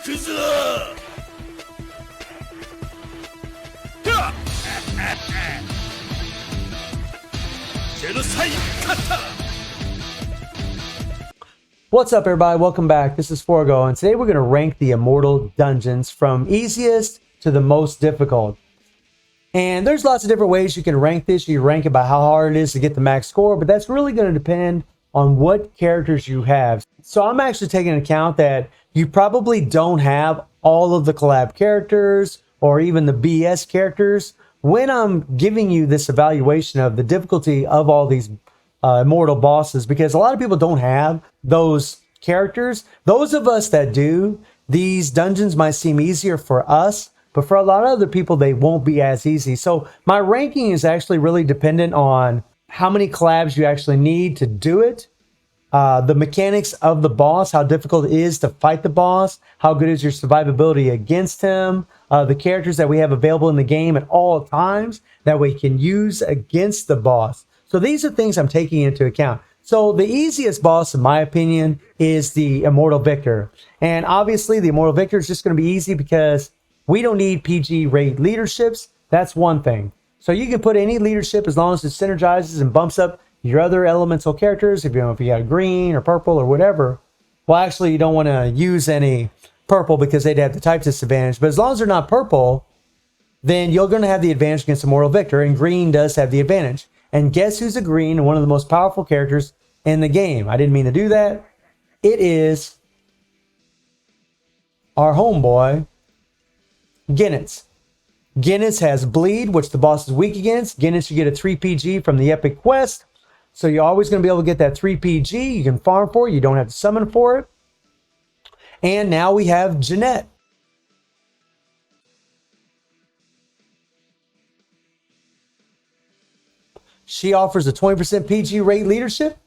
What's up, everybody? Welcome back. This is Forgo, and today we're going to rank the Immortal Dungeons from easiest to the most difficult. And there's lots of different ways you can rank this. You rank it by how hard it is to get the max score, but that's really going to depend on what characters you have. So I'm actually taking into account that you probably don't have all of the collab characters or even the BS characters when I'm giving you this evaluation of the difficulty of all these immortal bosses, because a lot of people don't have those characters. Those of us that do, these dungeons might seem easier for us, but for a lot of other people, they won't be as easy. So my ranking is actually really dependent on how many collabs you actually need to do it, the mechanics of the boss, how difficult it is to fight the boss, how good is your survivability against him, the characters that we have available in the game at all times that we can use against the boss. So these are things I'm taking into account. So the easiest boss, in my opinion, is the Immortal Victor. And obviously, the Immortal Victor is just going to be easy because we don't need PG rate leaderships. That's one thing. So you can put any leadership as long as it synergizes and bumps up your other elemental characters. If you got green or purple or whatever. Well, actually, you don't want to use any purple because they'd have the type disadvantage. But as long as they're not purple, then you're going to have the advantage against Immortal Victor. And green does have the advantage. And guess who's a green and one of the most powerful characters in the game? I didn't mean to do that. It is our homeboy, Gnitz. Gnitz has bleed, which the boss is weak against. Gnitz, you get a 3 PG from the epic quest. So you're always going to be able to get that 3 PG. You can farm for it. You don't have to summon for it. And now we have Jeanette. She offers a 20% PG rate leadership,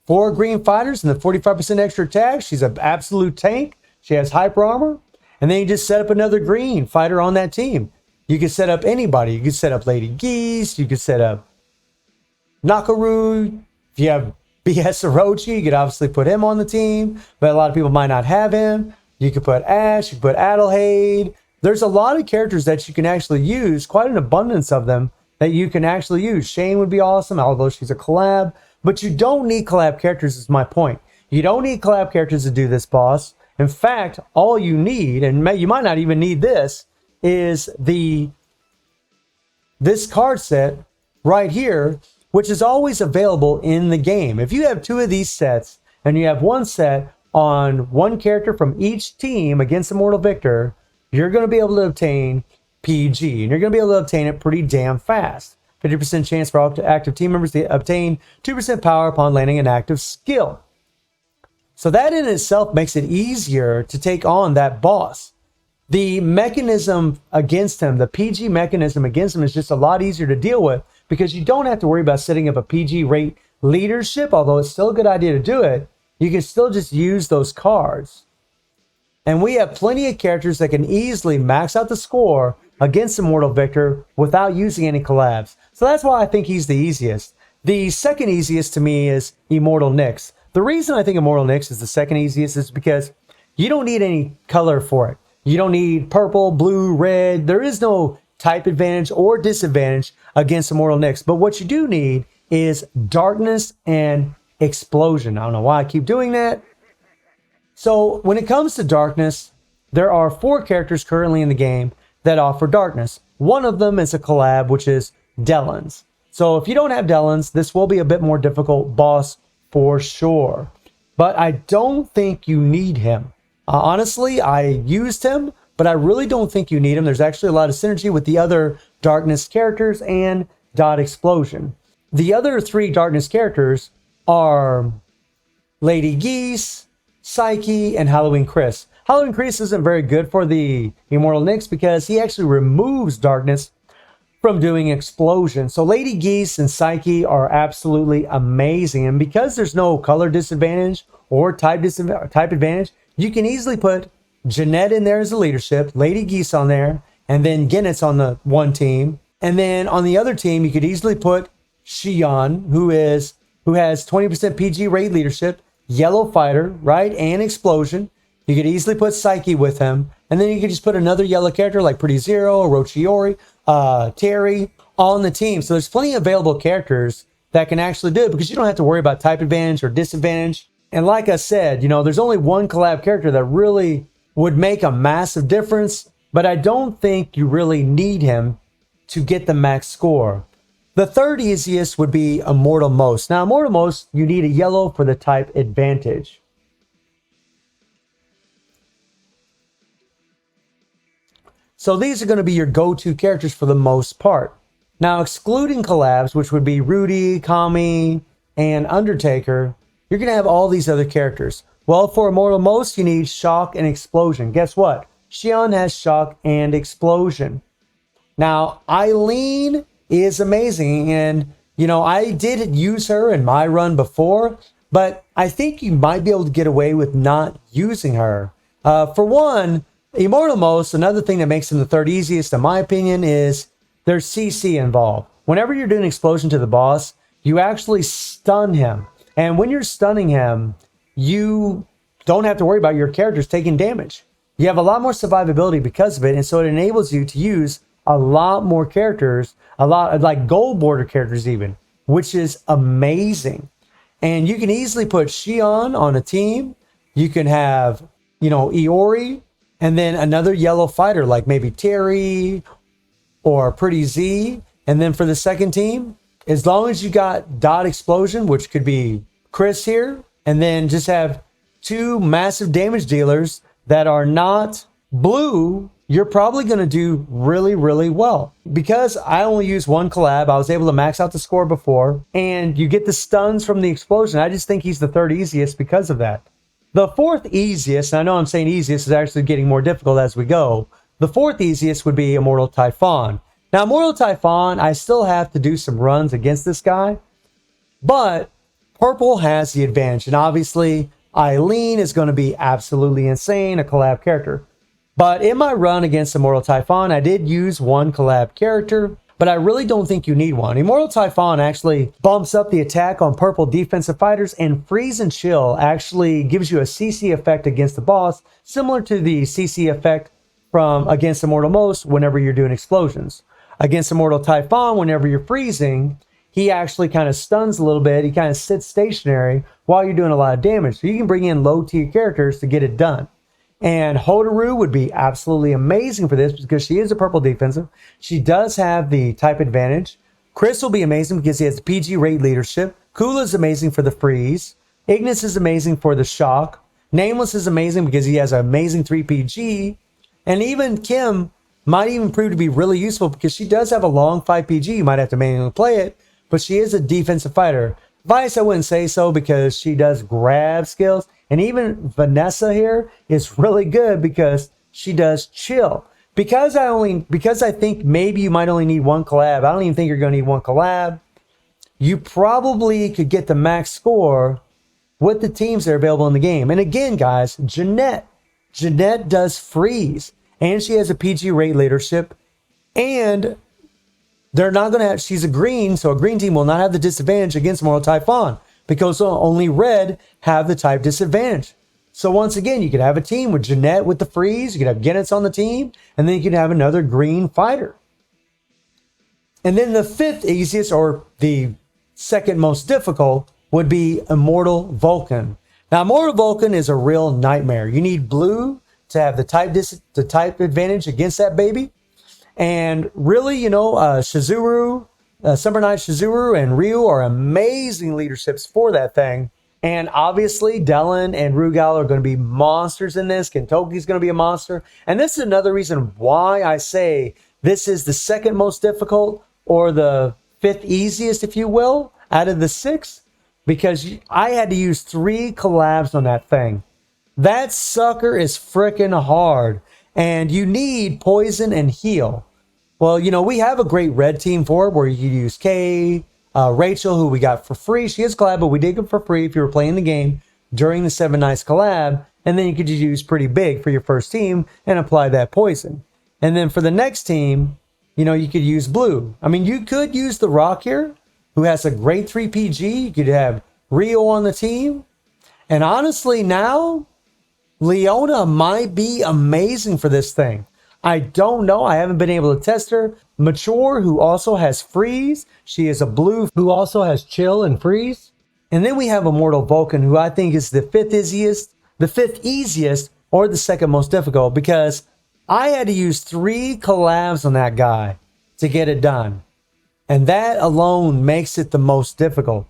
4 green fighters, and the 45% extra attack. She's an absolute tank. She has hyper armor. And then you just set up another green fighter on that team. You can set up anybody. You can set up Lady Geese. You can set up Nakaru. If you have BS Orochi, you could obviously put him on the team. But a lot of people might not have him. You could put Ash. You could put Adelheid. There's a lot of characters that you can actually use. Quite an abundance of them that you can actually use. Shane would be awesome, although she's a collab. But you don't need collab characters is my point. You don't need collab characters to do this boss. In fact, all you need, and you might not even need this, is this card set right here, which is always available in the game. If you have 2 of these sets, and you have one set on one character from each team against Immortal Victor, you're going to be able to obtain PG, and you're going to be able to obtain it pretty damn fast. 50% chance for all active team members to obtain 2% power upon landing an active skill. So that in itself makes it easier to take on that boss. The mechanism against him, the PG mechanism against him, is just a lot easier to deal with because you don't have to worry about setting up a PG rate leadership, although it's still a good idea to do it. You can still just use those cards. And we have plenty of characters that can easily max out the score against Immortal Victor without using any collabs. So that's why I think he's the easiest. The second easiest to me is Immortal Knish. The reason I think Immortal Knish is the second easiest is because you don't need any color for it. You don't need purple, blue, red. There is no type advantage or disadvantage against Immortal Knish. But what you do need is darkness and explosion. I don't know why I keep doing that. So when it comes to darkness, there are 4 characters currently in the game that offer darkness. One of them is a collab, which is Delans. So if you don't have Delans, this will be a bit more difficult boss for sure. But I don't think you need him. Honestly, I used him, but I really don't think you need him. There's actually a lot of synergy with the other darkness characters and Dot Explosion. The other 3 darkness characters are Lady Geese, Psyche, and Halloween Chris. Halloween Chris isn't very good for the Immortal Knish because he actually removes darkness from doing explosion. So Lady Geese and Psyche are absolutely amazing. And because there's no color disadvantage or type advantage, you can easily put Jeanette in there as a leadership, Lady Geese on there, and then Gnitz on the one team. And then on the other team, you could easily put Xion, who has 20% PG rate leadership, yellow fighter, right, and explosion. You could easily put Psyche with him, and then you could just put another yellow character like Pretty Zero, Orochiori, Terry on the team. So there's plenty of available characters that can actually do it because you don't have to worry about type advantage or disadvantage. And like I said, there's only one collab character that really would make a massive difference, but I don't think you really need him to get the max score. The third easiest would be Immortal Most. Now, Immortal Most, you need a yellow for the type advantage. So these are going to be your go-to characters for the most part. Now, excluding collabs, which would be Rudy, Kami, and Undertaker, you're going to have all these other characters. Well, for Immortal Most, you need Shock and Explosion. Guess what? Xion has Shock and Explosion. Now, Eileen is amazing, and, I did use her in my run before, but I think you might be able to get away with not using her. For one, Immortal Most, another thing that makes him the third easiest, in my opinion, is there's CC involved. Whenever you're doing Explosion to the boss, you actually stun him. And when you're stunning him, you don't have to worry about your characters taking damage. You have a lot more survivability because of it, and so it enables you to use a lot more characters, a lot like gold border characters even, which is amazing. And you can easily put Xion on a team. You can have, Iori, and then another yellow fighter like maybe Terry or Pretty Z. And then for the second team, as long as you got Dot Explosion, which could be Chris here, and then just have two massive damage dealers that are not blue, you're probably going to do really, really well. Because I only use one collab, I was able to max out the score before, and you get the stuns from the explosion. I just think he's the third easiest because of that. The fourth easiest, and I know I'm saying easiest is actually getting more difficult as we go. The fourth easiest would be Immortal Typhon. Now, Immortal Typhon, I still have to do some runs against this guy, but purple has the advantage. And obviously, Eileen is going to be absolutely insane, a collab character. But in my run against Immortal Typhon, I did use one collab character, but I really don't think you need one. Immortal Typhon actually bumps up the attack on purple defensive fighters, and Freeze and Chill actually gives you a CC effect against the boss, similar to the CC effect from against Immortal Most whenever you're doing explosions. Against Immortal Typhon, whenever you're freezing, he actually kind of stuns a little bit. He kind of sits stationary while you're doing a lot of damage. So you can bring in low tier characters to get it done. And Hotaru would be absolutely amazing for this because she is a purple defensive. She does have the type advantage. Chris will be amazing because he has the PG rate leadership. Kula is amazing for the freeze. Ignis is amazing for the shock. Nameless is amazing because he has an amazing 3 PG. And even Kim might even prove to be really useful because she does have a long 5 PG. You might have to manually play it, but she is a defensive fighter. Vice, I wouldn't say so because she does grab skills. And even Vanessa here is really good because she does chill. Because I think maybe you might only need one collab. I don't even think you're going to need one collab. You probably could get the max score with the teams that are available in the game. And again, guys, Jeanette does freeze. And she has a PG rate leadership. And they're not going to have, she's a green, so a green team will not have the disadvantage against Immortal Typhon because only red have the type disadvantage. So once again, you could have a team with Jeanette with the freeze, you could have Guinness on the team, and then you could have another green fighter. And then the fifth easiest, or the second most difficult, would be Immortal Vulcan. Now, Immortal Vulcan is a real nightmare. You need blue to have the type advantage against that baby. And really, Shizuru, Summer Night Shizuru and Ryu are amazing leaderships for that thing. And obviously, Dellen and Rugal are going to be monsters in this. Kentoki's going to be a monster. And this is another reason why I say this is the second most difficult, or the fifth easiest, if you will, out of the 6. Because I had to use 3 collabs on that thing. That sucker is freaking hard. And you need poison and heal. Well, we have a great red team for it where you use Kay, Rachel, who we got for free. She is collab, but we did get for free if you were playing the game during the 7 Nights collab. And then you could just use Pretty Big for your first team and apply that poison. And then for the next team, you could use blue. I mean, you could use the Rock here, who has a great 3 PG. You could have Rio on the team. And honestly, now, Leona might be amazing for this thing. I don't know. I haven't been able to test her. Mature, who also has freeze. She is a blue who also has chill and freeze. And then we have Immortal Vulcan, who I think is the fifth easiest, or the second most difficult, because I had to use 3 collabs on that guy to get it done. And that alone makes it the most difficult.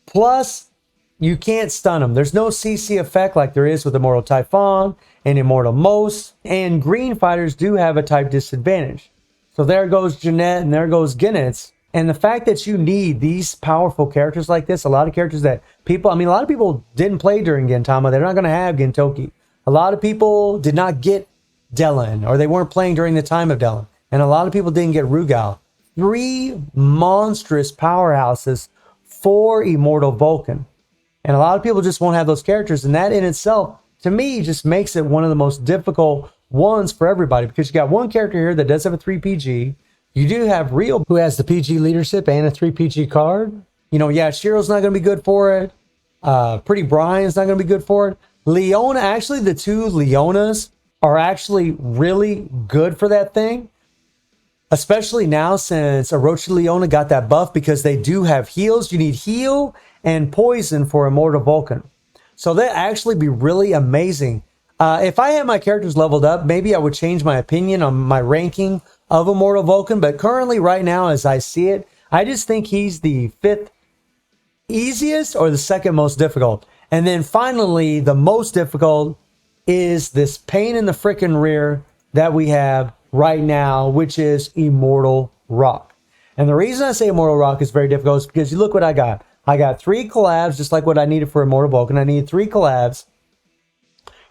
Plus, you can't stun him. There's no CC effect like there is with Immortal Typhon and Immortal Most. And green fighters do have a type disadvantage. So there goes Jeanette and there goes Ginnitz. And the fact that you need these powerful characters like this, a lot of characters that people, I mean, a lot of people didn't play during Gintama. They're not going to have Gintoki. A lot of people did not get Delin, or they weren't playing during the time of Delin. And a lot of people didn't get Rugal. 3 monstrous powerhouses for Immortal Vulcan. And a lot of people just won't have those characters. And that in itself, to me, just makes it one of the most difficult ones for everybody. Because you got one character here that does have a 3 PG. You do have Rio, who has the PG leadership and a 3 PG card. You know, yeah, Shiro's not going to be good for it. Pretty Brian's not going to be good for it. Leona, actually, the 2 Leonas are actually really good for that thing. Especially now since Orochi Leona got that buff, because they do have heals. You need heal and poison for Immortal Vulcan. So that actually be really amazing. If I had my characters leveled up, maybe I would change my opinion on my ranking of Immortal Vulcan. But currently, right now, as I see it, I just think he's the 5th easiest or the 2nd most difficult. And then finally, the most difficult is this pain in the frickin' rear that we have right now, which is Immortal Rock. And the reason I say Immortal Rock is very difficult is because you look what I got. I got 3 collabs, just like what I needed for Immortal Vulcan. I needed 3 collabs.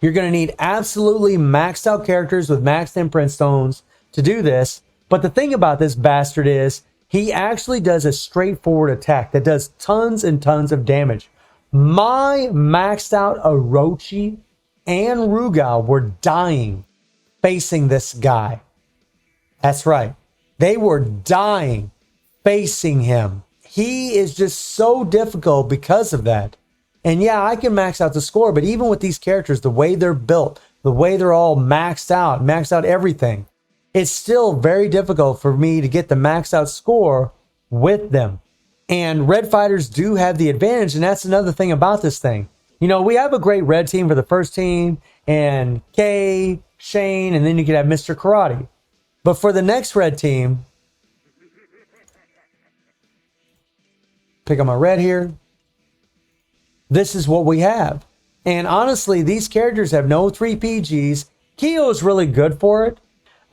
You're going to need absolutely maxed out characters with maxed imprint stones to do this. But the thing about this bastard is he actually does a straightforward attack that does tons and tons of damage. My maxed out Orochi and Rugal were dying facing this guy. That's right. They were dying facing him. He is just so difficult because of that. And yeah, I can max out the score, but even with these characters, the way they're built, the way they're all maxed out everything, it's still very difficult for me to get the maxed out score with them. And red fighters do have the advantage, and that's another thing about this thing. You know, we have a great red team for the first team, and Kay, Shane, and then you could have Mr. Karate. But for the next red team, pick up my red here. This is what we have. And honestly, these characters have no 3 PGs. Kyo is really good for it.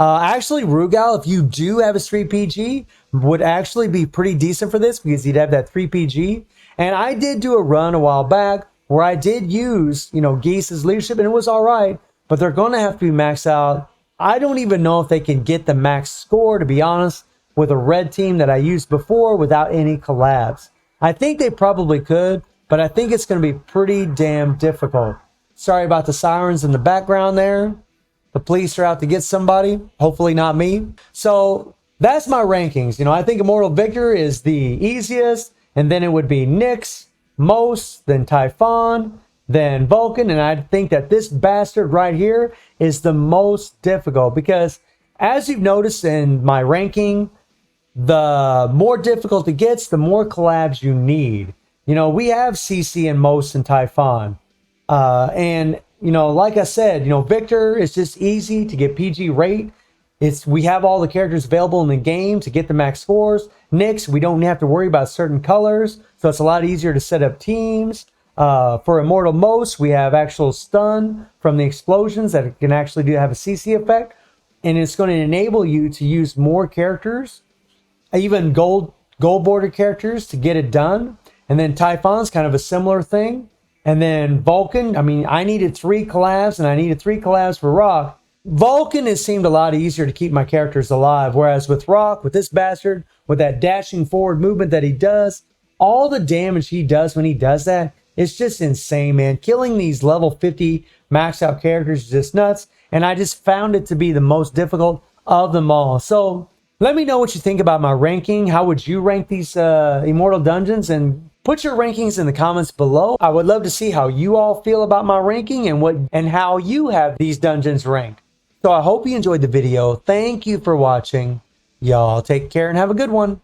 Actually, Rugal, if you do have a 3 PG, would actually be pretty decent for this because he'd have that 3 PG. And I did do a run a while back where I did use, you know, Geese's leadership, and it was all right. But they're going to have to be maxed out. I don't even know if they can get the max score, to be honest, with a red team that I used before without any collabs. I think they probably could, but I think it's going to be pretty damn difficult. Sorry about the sirens in the background there. The police are out to get somebody. Hopefully not me. So that's my rankings. You know, I think Immortal Victor is the easiest, and then it would be Nyx, Most, then Typhon, then Vulcan, and I think that this bastard right here is the most difficult because, as you've noticed in my ranking, the more difficult it gets, the more collabs you need. You know, we have CC and Most and Typhon. And, you know, like I said, you know, Victor is just easy to get PG rate. We have all the characters available in the game to get the max scores. Nyx, we don't have to worry about certain colors, so it's a lot easier to set up teams. For Immortal Most, we have actual stun from the explosions that can actually have a CC effect. And it's going to enable you to use more characters, even gold border characters, to get it done. And then Typhon's kind of a similar thing. And then Vulcan, I mean, I needed 3 collabs, and I needed 3 collabs for Rock. Vulcan has seemed a lot easier to keep my characters alive, whereas with Rock, with this bastard, with that dashing forward movement that he does, all the damage he does when he does that, it's just insane, man. Killing these level 50 maxed out characters is just nuts, and I just found it to be the most difficult of them all. So let me know what you think about my ranking. How would you rank these Immortal Dungeons? And Put your rankings in the comments below. I would love to see how you all feel about my ranking and how you have these dungeons ranked. So I hope you enjoyed the video. Thank you for watching. Y'all take care and have a good one.